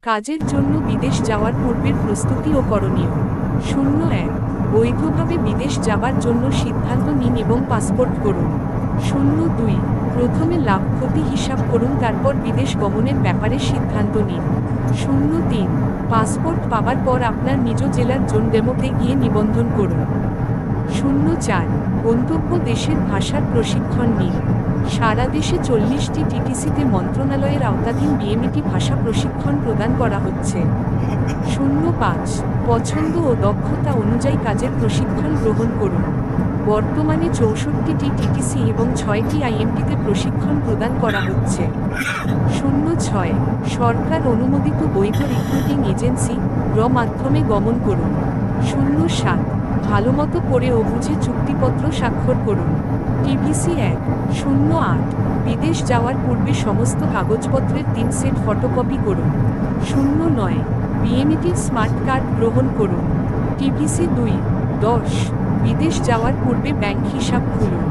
কাজের জন্য বিদেশ যাওয়ার পূর্বের প্রস্তুতি ও করণীয়। 01 বৈধভাবে বিদেশ যাবার জন্য সিদ্ধান্ত নিন এবং পাসপোর্ট করুন। 02 প্রথমে লাভ ক্ষতি হিসাব করুন, তারপর বিদেশ গমনের ব্যাপারে সিদ্ধান্ত নিন। 03 পাসপোর্ট পাবার পর আপনার নিজ জেলার জোন ডেমোতে গিয়ে নিবন্ধন করুন। 04 গন্তব্য দেশের ভাষার প্রশিক্ষণ নিন। সারা দেশে 40টি টিটিসিতে মন্ত্রণালয়ের আওতাধীন বিএমইটি ভাষা প্রশিক্ষণ প্রদান করা হচ্ছে। 05 পছন্দ ও দক্ষতা অনুযায়ী কাজের প্রশিক্ষণ গ্রহণ করুন। বর্তমানে 64টি টিটিসি এবং 6টি আইএমটিতে প্রশিক্ষণ প্রদান করা হচ্ছে। 06 সরকার অনুমোদিত বৈধ রিক্রুটিং এজেন্সি মাধ্যমে গমন করুন। 07 ভালোমতো পড়ে ও বুঝে চুক্তিপত্র স্বাক্ষর করুন। টিভিসি 1 08 বিদেশ যাওয়ার পূর্বে সমস্ত কাগজপত্রের 3 সেট ফটোকপি করুন। 09 বিএমইটির স্মার্ট কার্ড গ্রহণ করুন। টিভিসি 2 10 বিদেশ যাওয়ার পূর্বে ব্যাংক হিসাব খুলুন।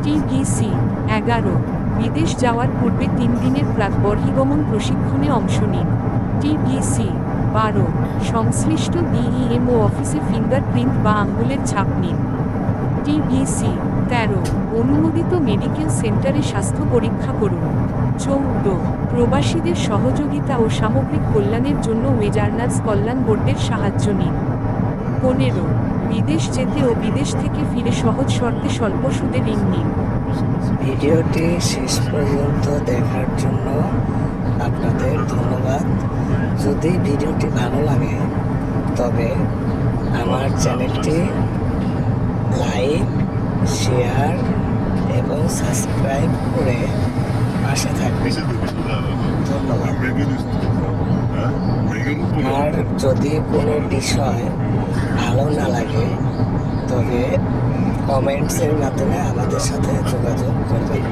টিভিসি 11 বিদেশ যাওয়ার পূর্বে 3 দিনের প্রাক বহির্গমন প্রশিক্ষণে অংশ নিন। টিভিসি 12 সংশ্লিষ্ট ডিইএমও অফিসে ফিঙ্গারপ্রিন্ট বা আঙ্গুলের ছাপ নিন। টিভিসি 13 অনুমোদিত মেডিকেল সেন্টারে স্বাস্থ্য পরীক্ষা করুন। 14 প্রবাসীদের সহযোগিতা ও সামগ্রিক কল্যাণের জন্য ওয়েজার্নার্স কল্যাণ বোর্ডের সাহায্য নিন। 15 বিদেশ যেতে ও বিদেশ থেকে ফিরে সহজ শর্তে স্বল্প সুদে ঋণ নিন। ভিডিওটি শেষ পর্যন্ত দেখার জন্য আপনাদের ধন্যবাদ। যদি ভিডিওটি ভালো লাগে তবে আমার চ্যানেলটি লাইক, শেয়ার এবং সাবস্ক্রাইব করে পাশে থাকবেন। ধন্যবাদ। আর যদি কোনো বিষয় ভালো না লাগে তবে কমেন্টসের মাধ্যমে আমাদের সাথে যোগাযোগ করবেন।